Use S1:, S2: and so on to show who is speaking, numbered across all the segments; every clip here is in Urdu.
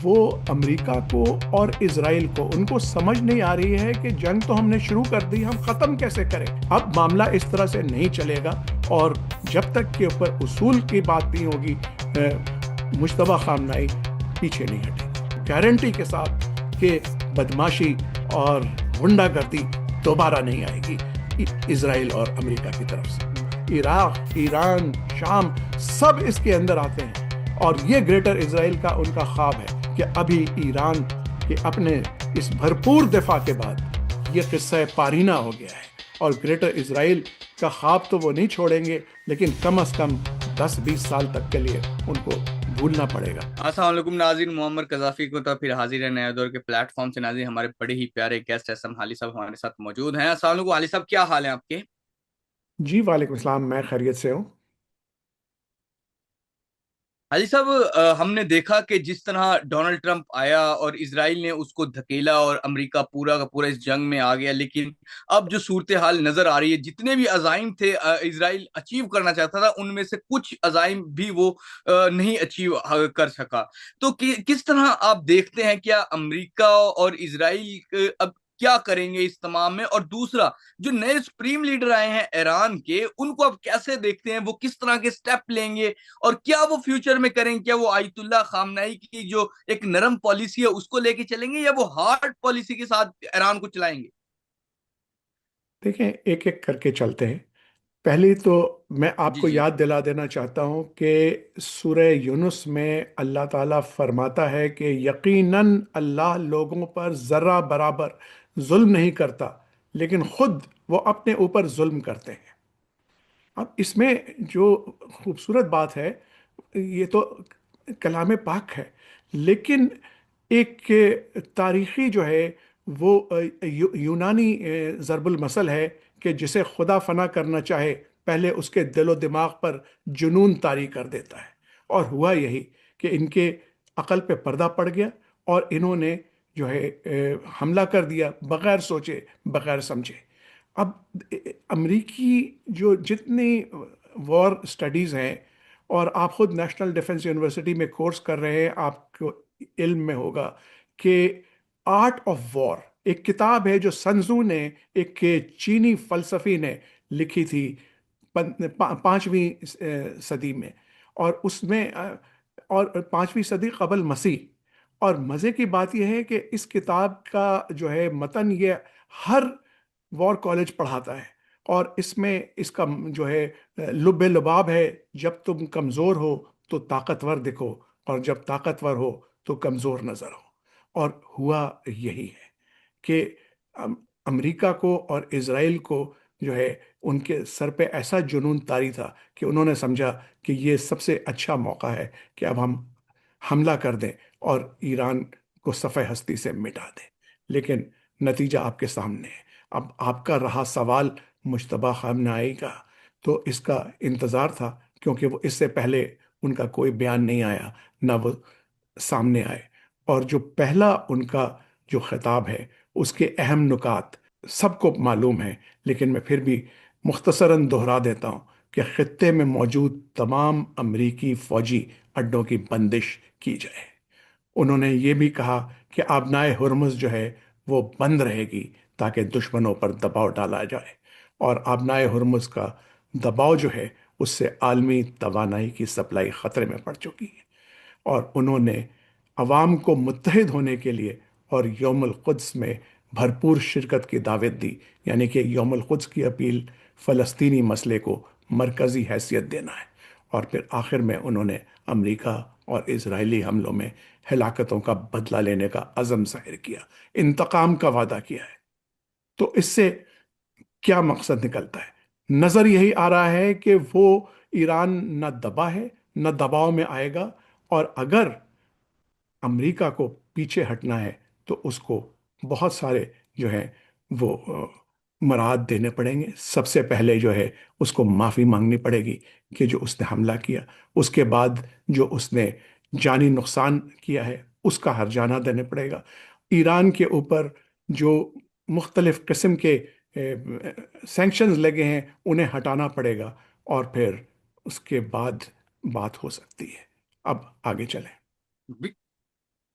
S1: وہ امریکہ کو اور اسرائیل کو ان کو سمجھ نہیں آ رہی ہے کہ جنگ تو ہم نے شروع کر دی، ہم ختم کیسے کریں؟ اب معاملہ اس طرح سے نہیں چلے گا، اور جب تک کے اوپر اصول کی بات نہیں ہوگی مشتبہ خامنائی پیچھے نہیں ہٹے گارنٹی کے ساتھ کہ بدماشی اور غنڈہ گردی دوبارہ نہیں آئے گی اسرائیل اور امریکہ کی طرف سے۔ عراق، ایران، شام سب اس کے اندر آتے ہیں، اور یہ گریٹر اسرائیل کا ان کا خواب ہے کہ ابھی ایران کے اپنے اس بھرپور دفاع کے بعد یہ قصہ پارینہ ہو گیا ہے، اور گریٹر اسرائیل کا خواب تو وہ نہیں چھوڑیں گے، لیکن کم از کم 10-20 سال تک کے لیے ان کو بھولنا پڑے گا۔
S2: السلام علیکم ناظرین، محمد قذافی کو تو پھر حاضر ہے نیا دور کے پلیٹ فارم سے۔ ناظرین، ہمارے بڑے ہی پیارے گیسٹ اسم حالی صاحب ہمارے ساتھ موجود ہیں۔ السلام علیکم حالی صاحب، کیا حال ہیں آپ کے؟
S1: جی وعلیکم السلام، میں خیریت سے ہوں۔
S2: حالی صاحب، ہم نے دیکھا کہ جس طرح ڈونلڈ ٹرمپ آیا اور اسرائیل نے اس کو دھکیلا اور امریکہ پورا کا پورا اس جنگ میں آ گیا، لیکن اب جو صورتحال نظر آ رہی ہے، جتنے بھی عزائم تھے اسرائیل اچیو کرنا چاہتا تھا، ان میں سے کچھ عزائم بھی وہ نہیں اچیو کر سکا۔ تو کس طرح آپ دیکھتے ہیں، کیا امریکہ اور اسرائیل اب کیا کریں گے اس تمام میں؟ اور دوسرا، جو نئے سپریم لیڈر آئے ہیں ایران کے، ان کو اب کیسے دیکھتے ہیں؟ وہ کس طرح کے سٹیپ لیں گے اور کیا وہ فیوچر میں کریں؟ کیا وہ آیت اللہ خامنائی کی جو ایک نرم پالیسی ہے اس کو لے کے چلیں گے، یا وہ ہارڈ پالیسی کے ساتھ ایران کو چلائیں گے؟
S1: دیکھیں، ایک ایک کر کے چلتے ہیں۔ پہلی تو میں آپ
S2: جی
S1: کو
S2: جی
S1: یاد دلا دینا چاہتا ہوں کہ سورہ یونس میں اللہ تعالیٰ فرماتا ہے کہ یقیناً اللہ لوگوں پر ذرہ برابر ظلم نہیں کرتا، لیکن خود وہ اپنے اوپر ظلم کرتے ہیں۔ اب اس میں جو خوبصورت بات ہے، یہ تو کلام پاک ہے، لیکن ایک تاریخی جو ہے وہ یونانی ضرب المثل ہے کہ جسے خدا فنا کرنا چاہے پہلے اس کے دل و دماغ پر جنون طاری کر دیتا ہے۔ اور ہوا یہی کہ ان کے عقل پہ پردہ پڑ گیا، اور انہوں نے جو ہے حملہ کر دیا بغیر سوچے بغیر سمجھے۔ اب امریکی جو جتنی وار سٹڈیز ہیں، اور آپ خود نیشنل ڈیفنس یونیورسٹی میں کورس کر رہے ہیں، آپ کو علم میں ہوگا کہ آرٹ آف وار ایک کتاب ہے جو سنزو نے، ایک چینی فلسفی نے لکھی تھی 5ویں صدی میں، اور اس میں اور 5ویں صدی قبل مسیح۔ اور مزے کی بات یہ ہے کہ اس کتاب کا جو ہے متن یہ ہر وار کالج پڑھاتا ہے، اور اس میں اس کا جو ہے لب لباب ہے، جب تم کمزور ہو تو طاقتور دکھو، اور جب طاقتور ہو تو کمزور نظر ہو۔ اور ہوا یہی ہے کہ امریکہ کو اور اسرائیل کو جو ہے ان کے سر پہ ایسا جنون طاری تھا کہ انہوں نے سمجھا کہ یہ سب سے اچھا موقع ہے کہ اب ہم حملہ کر دیں اور ایران کو صفحہ ہستی سے مٹا دیں۔ لیکن نتیجہ آپ کے سامنے ہے۔ اب آپ کا رہا سوال مشتبہ خامنائی کا، تو اس کا انتظار تھا، کیونکہ وہ اس سے پہلے ان کا کوئی بیان نہیں آیا، نہ وہ سامنے آئے، اور جو پہلا ان کا جو خطاب ہے اس کے اہم نکات سب کو معلوم ہیں، لیکن میں پھر بھی مختصراً دہرا دیتا ہوں کہ خطے میں موجود تمام امریکی فوجی اڈوں کی بندش کی جائے۔ انہوں نے یہ بھی کہا کہ آبنائے ہرمز جو ہے وہ بند رہے گی تاکہ دشمنوں پر دباؤ ڈالا جائے، اور آبنائے ہرمز کا دباؤ جو ہے اس سے عالمی توانائی کی سپلائی خطرے میں پڑ چکی ہے۔ اور انہوں نے عوام کو متحد ہونے کے لیے اور یوم القدس میں بھرپور شرکت کی دعوت دی، یعنی کہ یوم القدس کی اپیل فلسطینی مسئلے کو مرکزی حیثیت دینا ہے۔ اور پھر آخر میں انہوں نے امریکہ اور اسرائیلی حملوں میں ہلاکتوں کا بدلہ لینے کا عزم ظاہر کیا، انتقام کا وعدہ کیا ہے۔ تو اس سے کیا مقصد نکلتا ہے؟ نظر یہی آ رہا ہے کہ وہ ایران نہ دبا ہے نہ دباؤ میں آئے گا، اور اگر امریکہ کو پیچھے ہٹنا ہے تو اس کو بہت سارے جو ہیں وہ مراعات دینے پڑیں گے۔ سب سے پہلے جو ہے اس کو معافی مانگنی پڑے گی کہ جو اس نے حملہ کیا، اس کے بعد جو اس نے جانی نقصان کیا ہے اس کا ہرجانہ دینے پڑے گا۔ ایران کے اوپر جو مختلف قسم کے سینکشنز لگے ہیں انہیں ہٹانا پڑے گا، اور پھر اس کے بعد بات ہو سکتی ہے۔ اب آگے چلیں۔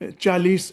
S1: 40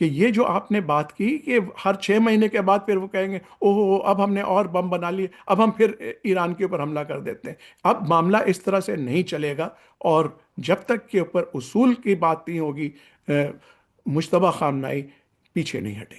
S1: کہ یہ جو آپ نے بات کی کہ ہر 6 مہینے کے بعد پھر وہ کہیں گے اوہ اب ہم نے اور بم بنا لیے، اب ہم پھر ایران کے اوپر حملہ کر دیتے ہیں، اب معاملہ اس طرح سے نہیں چلے گا۔ اور جب تک کے اوپر اصول کی بات نہیں ہوگی، مجتبی خامنہ ای پیچھے نہیں ہٹے گی۔